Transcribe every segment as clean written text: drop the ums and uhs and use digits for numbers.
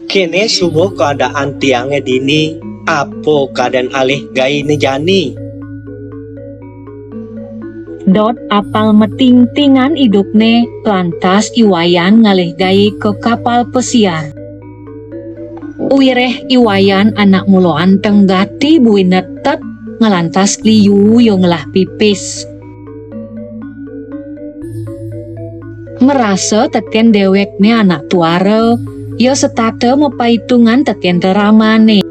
Kene subuh keadaan tiangnya dini, apa keadaan alih gai nejani? Dot apal meting-tingan idupne lantas iwayan ngalih gay ke kapal pesiar. Uireh iwayan anak muloan tenggati buin netet ngelantas liu yo ngelah pipis. Merasa tetian dewekne anak tuare, yo setate mepaitungan tetian teramane.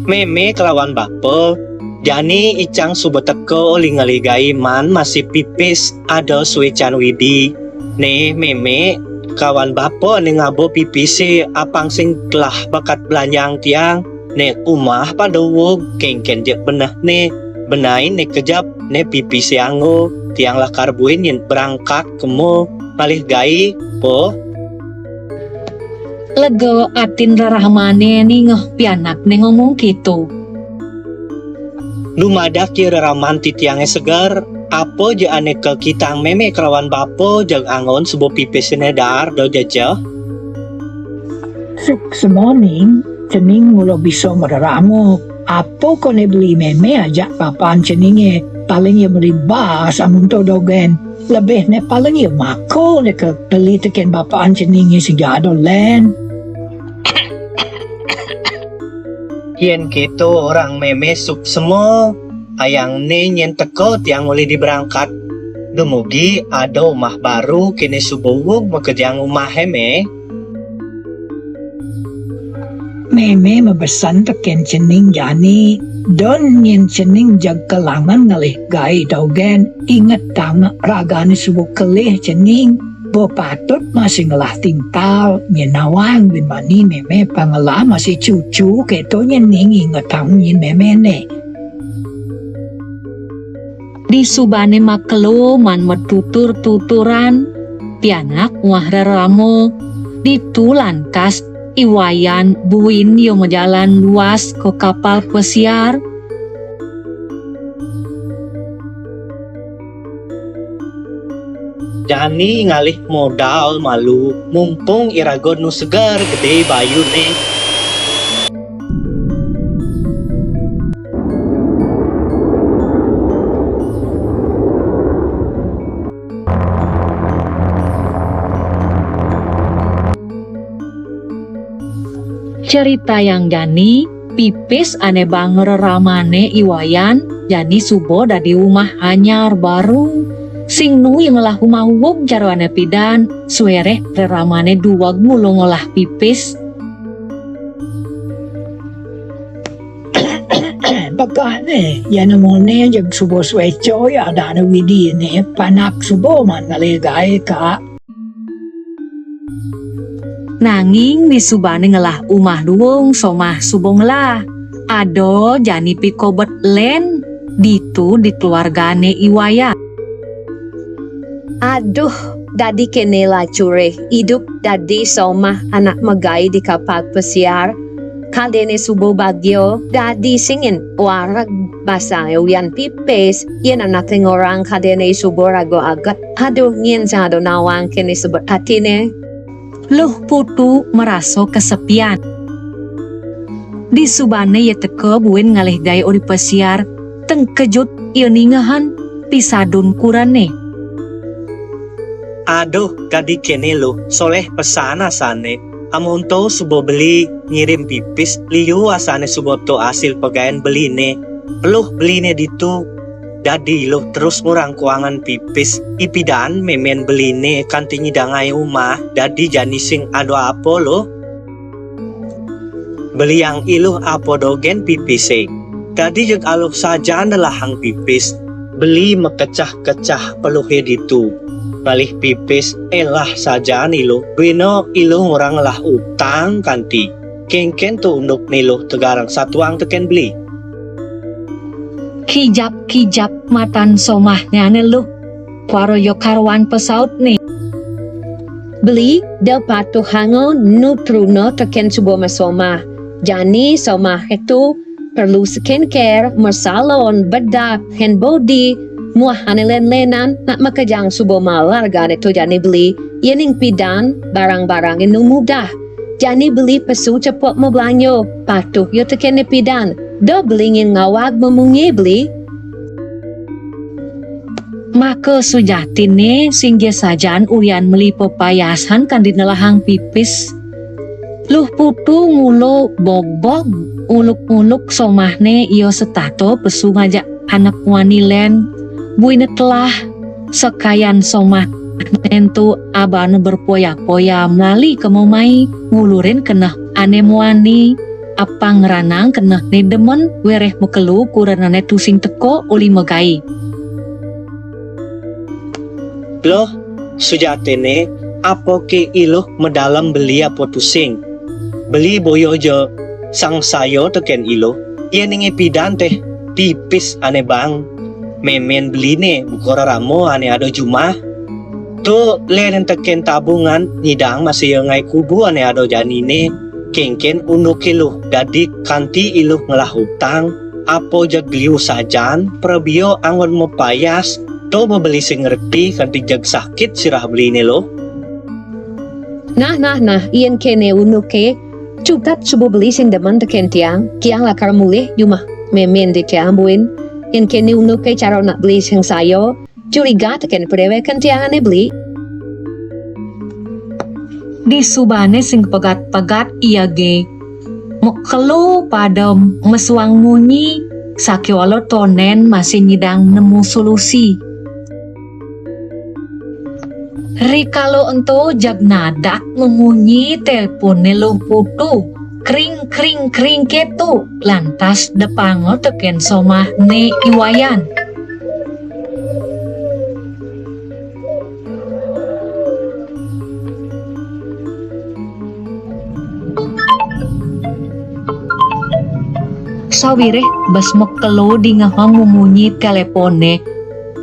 Meme kelawan bape, jani icang subuh teko oli ngaligai man masih pipis ada suican widi. Ne meme kawan bape ne ngabo pipisi apang sing telah bakat belanjang tiang. Ne umah pada wog kengken je benah ne benain ne kejap ne pipisi anggo tiang lakar buin yen berangkat kemo malih gai po. Lego atin rarahmane nih ngeh pianak nih ngomong gitu. Lumadak ye raraman titiangnya segar, apa je ane ke kitang meme kelawan bapo jag angon sebuah pipis sinedar do jajah. Semoning, cening mulo bisa meraramu. Apa kone beli meme ajak papan ceningnya, paling ya meribas amun to dogen. Lebih ne paling ya mako ne ke beli teken papan ceningnya sigado len. Yen gitu orang meme suk semua, ayang ne nyen teko tiang mulai diberangkat. Dumugi ada rumah baru kini subuh makejang rumah heme. Meme mebesan teken cening jani, don nyen cening jag kelangan ngalih gai dogen, inget tang ragane subuh kelih cening. Bo patut masih ngelah tingtal, nyen nawang bin mani meme pangelah masih cucu keto nyen ning inget tang nyen meme ne. Di subane makelo man metutur-tuturan, pianak muah raramo, ditu lantas iwayan buin yo ngejalan luas ke kapal pesiar. Jani ngalih modal malu, mumpung iragon nu segar gede bayu ne. Cerita yang jani, pipis ane banger ramane iwayan, jani subo dadi rumah anyar baru. Sing nu yang ngelah rumah wog jarwane pidan, suere reramane duwag mulu ngolah pipis. Bagah ne, yan mo ne jag subo swecho ya ada widi ne panak subo man ngalih gai ka. Nanging di subane ngelah umah duwung somah subong lah. Ado jani pikobet len, ditu di keluargane iwaya. Aduh, dadi kene lacure, hidup dadi somah anak megai di kapal pesiar. Kadene subo bagyo, dadi singin warag basa uyan pipes, yen anak orang kadene subo rago agat. Aduh, ngien jado nawang kene sebut hatine. Luh putu meraso kesepian. Di subane ye teke buin ngalih gaya ori pesiar, teng kejut ieu ningahan pisadun kurane. Aduh, kadi kene lo, soleh pesana sane. Amun to subo beli ngirim pipis, liu asane subo to hasil pegawaian beline. Peluh beline ditu, dadi lo terus murang kuangan pipis. Ipidan memen beline kantinyi dangai umah, dadi jani sing ado apo lo. Beli yang iluh apo dogen pipise. Dadi jeg aluh saja nelahang pipis. Beli mekecah-kecah peluhe ditu. Balih pipis elah saja nilo bino ilo orang lah utang kanti kengken tu unduk nilo tegarang satuang teken beli Kijap-kijap matan somahnya neluh Waroyo karwan pesaut nih. Beli del patu hango nutruno teken subo masoma. Jani somah itu perlu skincare, mersalon, bedak, hand body, muah len-lenan nak makajang subo malarga itu jani beli yening pidan barang-barang inu mudah Jani beli pesu cepot meblanyo. Patuh yo teken pidan. Do belingin ngawag memungi beli. Maka sujatine singge sajan uyan meli pepayasan kan dinelahang pipis. Luh putu ngulo bobog uluk-uluk somahne iyo setato pesu ngajak anak wanilen. Buine telah sekayan somah nentu abane berpoya-poya melali kemomai ngulurin keneh ane muani. Apa ngeranang keneh ne demen wereh mekelu kuranane tusing teko uli megai. Loh, sujatene apa ke iluh medalam beli apa tusing? Beli boyo jo sang sayo teken iluh. Ia ningi pidan teh pipis ane bang. Memen beli ne bukora ramo ane ado jumah. Tu lenen teken tabungan nidang masih ngai kubu ane ado janine. Kengken unuk iluh dadi kanti iluh ngelah hutang. Apo jagliu sajan prebio angon mepayas. To membeli sing ngerti kanti jag sakit sirah beli ne lo. Nah, iyan kene unuke. Cutat subuh beli sing demen teken tiang. Kiang lakar mulih yumah memen di kiambuin. Iyan kene unuke cara nak beli sing sayo. Curiga teken prewe kan tiang ane beli. Di subane sing pegat-pegat iya ge. Mekelu pada mesuang munyi. Sakiwalo tonen masih nyidang nemu solusi. Rikalo ento jag nadak memunyi telpone luh putu. Kring ketu. Lantas depango teken somah ne iwayan. Sawireh bas mekelo di ngahang memunyi telepone.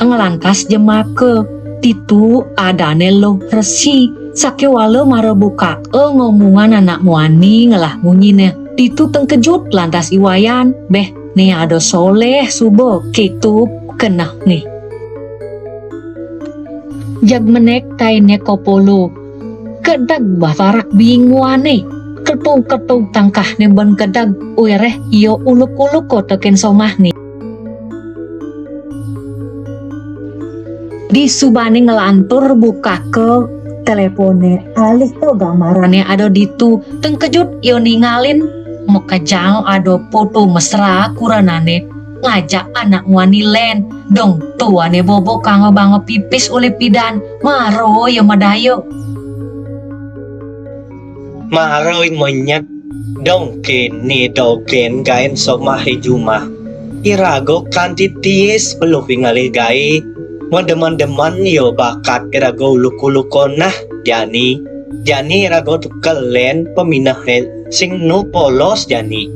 Ngelantas jemake. Titu adane lo resi. Sakewale marebuka ngomongan anak muani ngelah munyine. Titu tengkejut lantas iwayan. Beh nih ada soleh subo. Kitu kenah nih. Jag menek taine kopolo. Kedag bafarak binguane. Ketung tangkah ne ben kedag. Uereh iyo uluk-uluk ko teken somah nih. Di subane ngelantur buka ke telepone alih to gambarane ada ditu tengkejut yo ningalin mau kejang ada foto mesra kuranane ngajak anak wanilen dong tuane bobo kang banget pipis oleh pidan maro yo madayo Maroy monyet dong kini dogen gaen somah jumah. Irago kanti tiis peluh ingali gai. Deman-deman yo bakat irago luku-luko nah jani irago tukelen peminah sing nu polos jani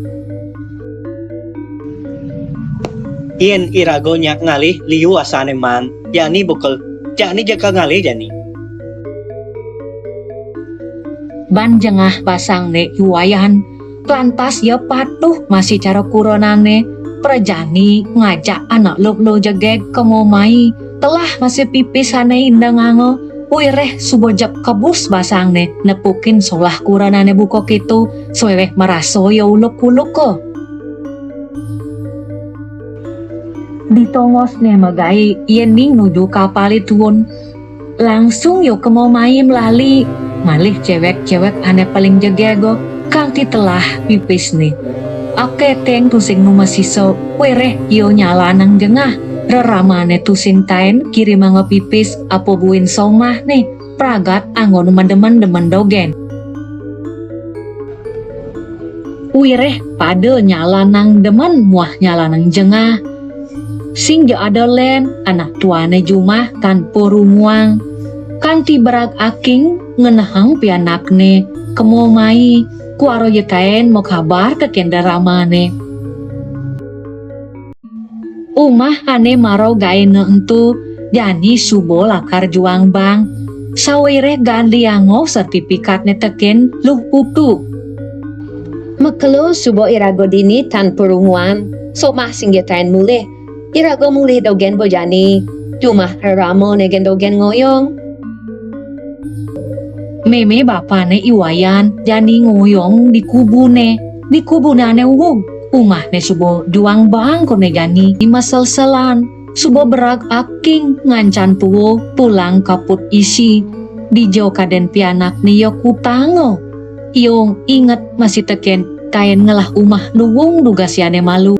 ien irago nyak ngalih liu asane man jani bukel jani jaka ngalih jani ban jengah pasang ne iwayan lantas ya patuh masih cara kuronane perjani ngajak anak lo jegek kemomai telah masih pipis hane indang ango wireh subojak kabus basangne nepukin solah kuranane buko kitu soeweh maraso ya uluk-uluk ko ditongos ne magai iening nuju kapali tuun langsung yo kemomai melali malih cewek-cewek ane paling jegego kang telah pipis nih ake teng tusing nu masiso wireh yo nyalanang jengah reramane tusing tain kiri mangga pipis apo buin somah nih pragat angon demen dogen wireh pada nyalanang demen muah nyalanang jengah sing jo ada len anak tuane jumah kan porumuang kan tiberag aking ngenahang pianakne kemomai kuaro yekaen mau kabar ke kendaramane umah ane maro gaene entu jani subo lakar juang bang sawire gandiango sertifikatne teken luh putu Mekelo subo irago dini tan perunguan somah singgetain mulih irago mulih dogen bojani cuma ramo negen dogen ngoyong Meme bapane iwayan jani ngoyong di kubunane wug. Umahne subo juang bangkone jani di masel-selan. Subo berag aking ngancan tuwo pulang kaput isi. Di jo kaden pianak ni yo kutango. Yung inget masih teken kain ngelah umah nuwung dugasiane malu.